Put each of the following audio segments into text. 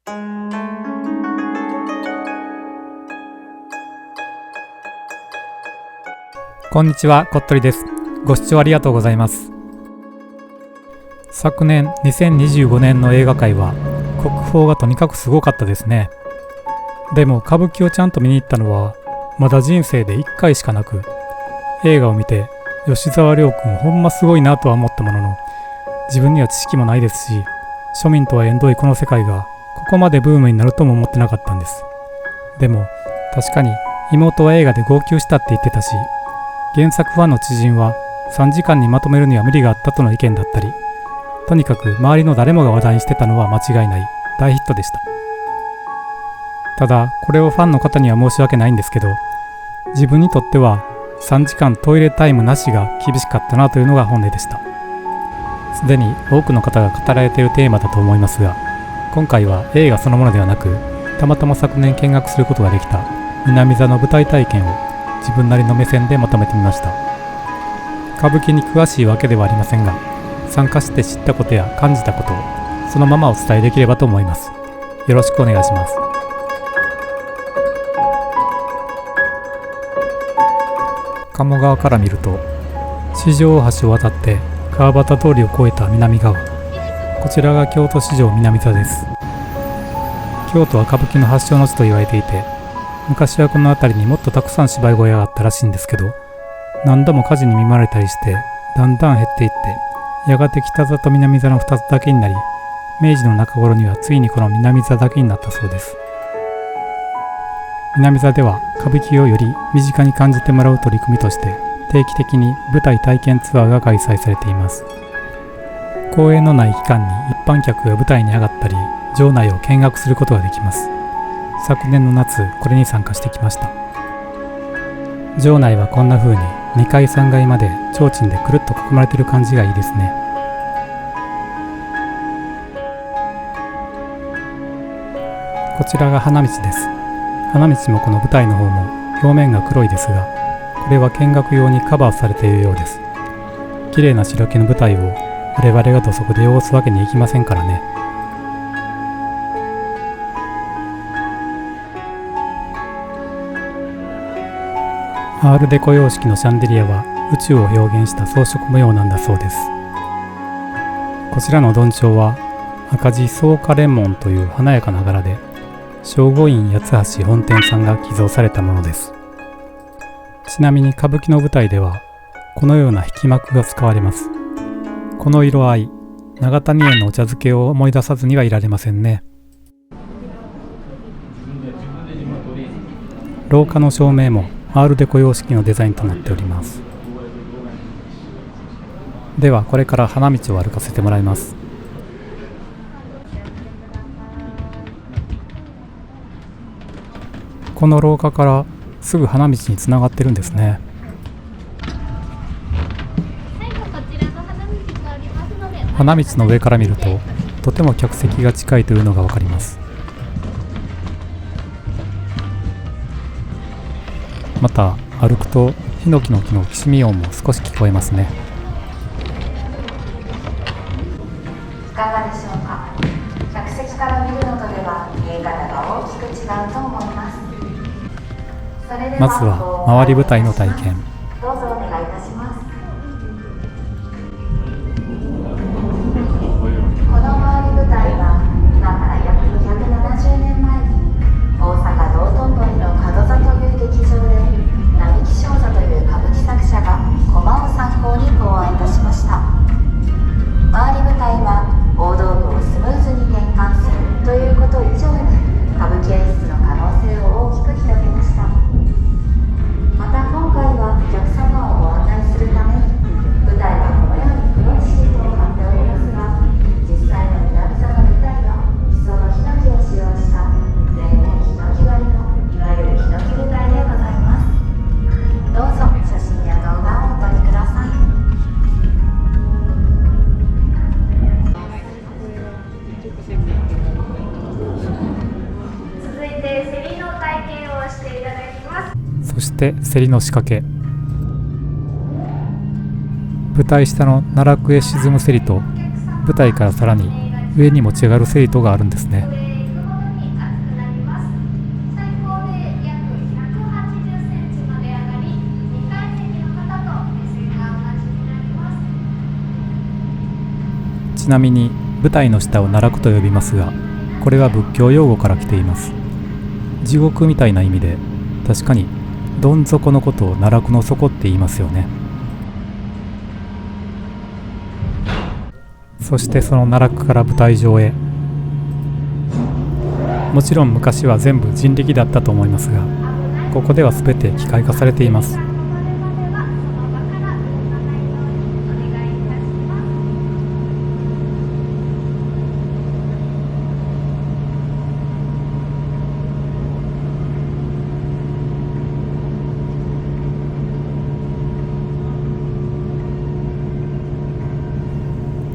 こんにちは、こっとりです。ご視聴ありがとうございます。昨年2025年の映画界は国宝がとにかくすごかったですね。でも歌舞伎をちゃんと見に行ったのはまだ人生で1回しかなく、映画を見て吉沢亮君ほんますごいなとは思ったものの、自分には知識もないですし、庶民とは縁遠いこの世界がここまでブームになるとも思ってなかったんです。でも確かに妹は映画で号泣したって言ってたし、原作ファンの知人は3時間にまとめるには無理があったとの意見だったり、とにかく周りの誰もが話題にしてたのは間違いない大ヒットでした。ただこれをファンの方には申し訳ないんですけど、自分にとっては3時間トイレタイムなしが厳しかったなというのが本音でした。すでに多くの方が語られているテーマだと思いますが、今回は映画そのものではなく、たまたま昨年見学することができた南座の舞台体験を自分なりの目線でまとめてみました。歌舞伎に詳しいわけではありませんが、参加して知ったことや感じたことをそのままお伝えできればと思います。よろしくお願いします。鴨川から見ると、四条大橋を渡って川端通りを越えた南側、こちらが京都四条南座です。京都は歌舞伎の発祥の地と言われていて、昔はこの辺りにもっとたくさん芝居小屋があったらしいんですけど、何度も火事に見舞われたりしてだんだん減っていって、やがて北座と南座の2つだけになり、明治の中頃にはついにこの南座だけになったそうです。南座では歌舞伎をより身近に感じてもらう取り組みとして、定期的に舞台体験ツアーが開催されています。公演のない期間に一般客が舞台に上がったり、場内を見学することができます。昨年の夏、これに参加してきました。場内はこんな風に2階3階まで提灯でくるっと囲まれている感じがいいですね。こちらが花道です。花道もこの舞台の方も表面が黒いですが、これは見学用にカバーされているようです。綺麗な白木の舞台を我々が土足で汚すわけにいきませんからね。アールデコ様式のシャンデリアは宇宙を表現した装飾模様なんだそうです。こちらの緞帳は赤字草加連門という華やかな柄で、聖護院八橋本店さんが寄贈されたものです。ちなみに歌舞伎の舞台ではこのような引き幕が使われます。この色合い、長谷園のお茶漬けを思い出さずにはいられませんね。廊下の照明もアールデコ様式のデザインとなっております。ではこれから花道を歩かせてもらいます。この廊下からすぐ花道につながってるんですね。花道の上から見るととても客席が近いというのがわかります。また歩くとヒノキの木のきしみ音も少し聞こえますね。いかがでしょうか。客席から見るのとでは見え方が大きく違うと思います。まずは回り舞台の体験。どうぞお願いいたします。この回り舞台は今から約270年前に大阪道頓堀の門座という劇場で並木正座という歌舞伎作者が駒を参考に考案いたしました。回り舞台は大道具をスムーズに転換するということ以上に歌舞伎演出の可能性を大きく広げました。また今回はお客様をご案内するために舞台はこのように黒いシートを貼っておりますが、実際の南座の舞台は木曽のヒノキを使用した全面ヒノキ割りのいわゆるヒノキ舞台でございます。どうぞ写真や動画をお撮りください。続いて競りの体験をしていただきます。そして競りの仕掛け。舞台下の奈落へ沈む競りと、舞台からさらに上に持ち上がる競りとがあるんですね。ちなみに舞台の下を奈落と呼びますが、これは仏教用語から来ています。地獄みたいな意味で、確かにどん底のことを奈落の底って言いますよね。そしてその奈落から舞台上へ。もちろん昔は全部人力だったと思いますが、ここでは全て機械化されています。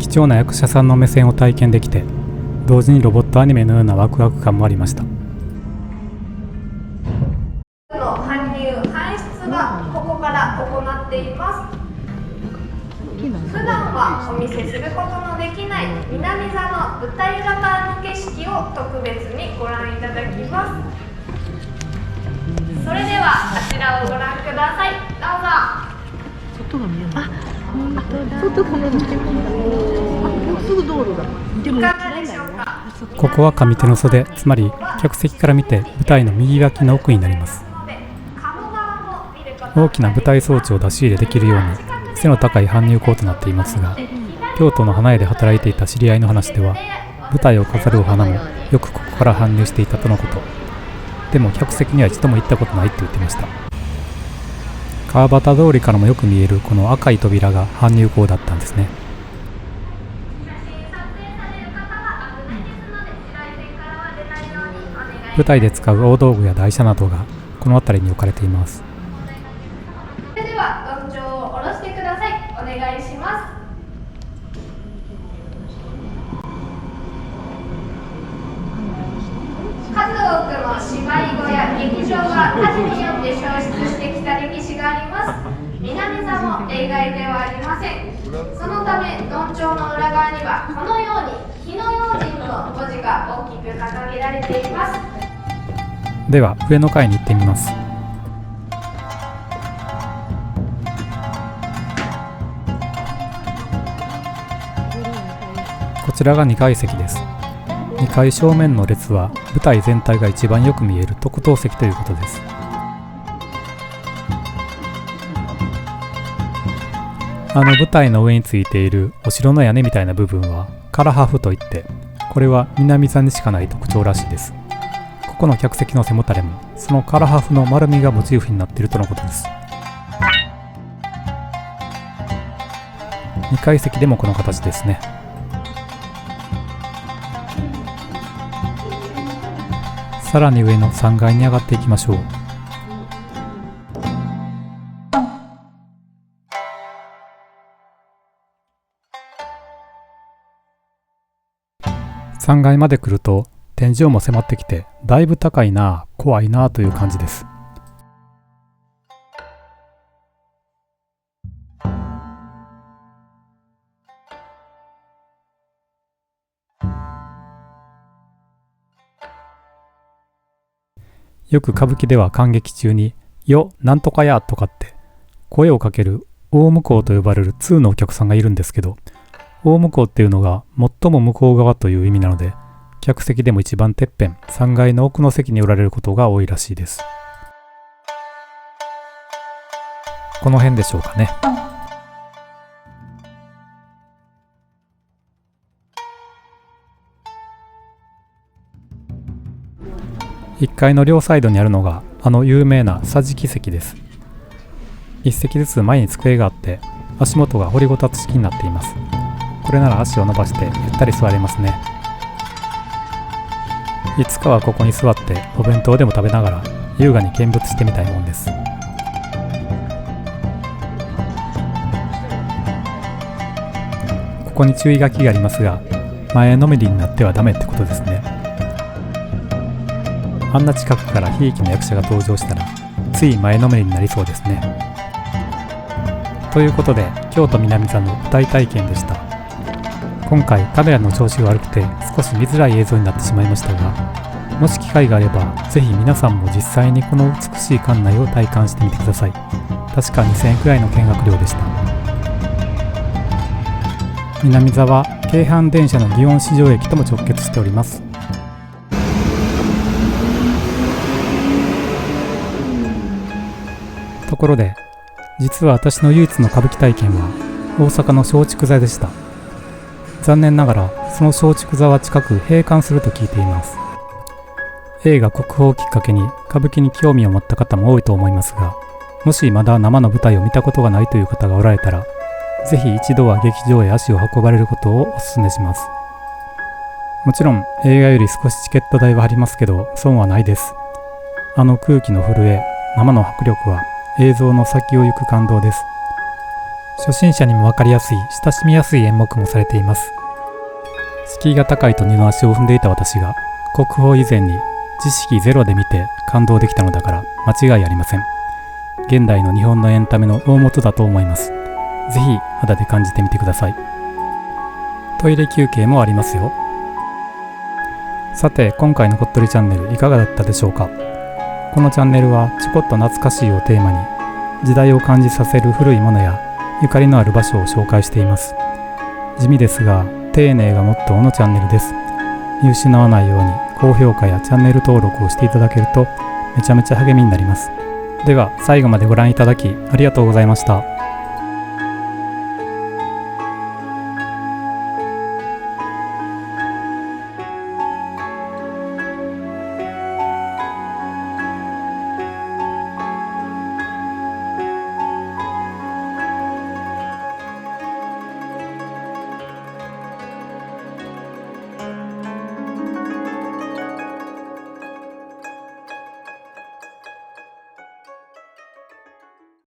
貴重な役者さんの目線を体験できて、同時にロボットアニメのようなワクワク感もありました。搬入搬出がここから行っています。普段はお見せすることのできない南座の舞台型の景色を特別にご覧いただきます。それではあちらをご覧ください。どうぞ。外が見えない。外が見えない。すぐ道路だ。でもいかがでしょうか。ここは上手の袖、つまり客席から見て舞台の右脇の奥になります。大きな舞台装置を出し入れできるように背の高い搬入口となっていますが、京都の花屋で働いていた知り合いの話では、舞台を飾るお花もよくここから搬入していたとのこと。でも客席には一度も行ったことないと言ってました。川端通りからもよく見えるこの赤い扉が搬入口だったんですね。舞台で使う大道具や台車などがこの辺りに置かれています。それではどんちょうを下ろしてください。お願いします。数多くの芝居小や劇場が火事によって消失してきた歴史があります。南座も例外ではありません。そのためどんちょうの裏側にはこのように火の用心の文字が大きく掲げられています。では上の階に行ってみます。こちらが2階席です。2階正面の列は舞台全体が一番よく見える特等席ということです。舞台の上についているお城の屋根みたいな部分は唐破風といって、これは南座にしかない特徴らしいです。ここの客席の背もたれもその唐破風の丸みがモチーフになっているとのことです。2階席でもこの形ですね。さらに上の3階に上がっていきましょう。3階まで来ると天井も迫ってきて、だいぶ高いな、怖いなという感じです。よく歌舞伎では観劇中に「よ、なんとかや」とかって声をかける大向こうと呼ばれる通のお客さんがいるんですけど、大向こうっていうのが最も向こう側という意味なので、客席でも一番てっぺん3階の奥の席におられることが多いらしいです。この辺でしょうかね。1階の両サイドにあるのが有名な桟敷席です。1席ずつ前に机があって、足元が掘りごたつ式になっています。これなら足を伸ばしてゆったり座れますね。いつかはここに座ってお弁当でも食べながら優雅に見物してみたいもんです。ここに注意書きがありますが、前のめりになってはダメってことですね。あんな近くから悲劇の役者が登場したらつい前のめりになりそうですね。ということで京都南座の舞台体験でした。今回カメラの調子が悪くて少し見づらい映像になってしまいましたが、もし機会があればぜひ皆さんも実際にこの美しい館内を体感してみてください。確か2000円くらいの見学料でした。南座は京阪電車の祇園四条駅とも直結しております。ところで、実は私の唯一の歌舞伎体験は大阪の松竹座でした。残念ながらその松竹座は近く閉館すると聞いています。映画国宝をきっかけに歌舞伎に興味を持った方も多いと思いますが、もしまだ生の舞台を見たことがないという方がおられたら、ぜひ一度は劇場へ足を運ばれることをお勧めします。もちろん映画より少しチケット代は張りますけど、損はないです。あの空気の震え、生の迫力は映像の先を行く感動です。初心者にも分かりやすい、親しみやすい演目もされています。敷居が高いと二の足を踏んでいた私が、国宝以前に知識ゼロで見て感動できたのだから間違いありません。現代の日本のエンタメの大元だと思います。ぜひ肌で感じてみてください。トイレ休憩もありますよ。さて、今回のこっとりチャンネルいかがだったでしょうか。このチャンネルはちょこっと懐かしいをテーマに、時代を感じさせる古いものやゆかりのある場所を紹介しています。地味ですが丁寧がモットーのチャンネルです。見失わないように高評価やチャンネル登録をしていただけるとめちゃめちゃ励みになります。では最後までご覧いただきありがとうございました。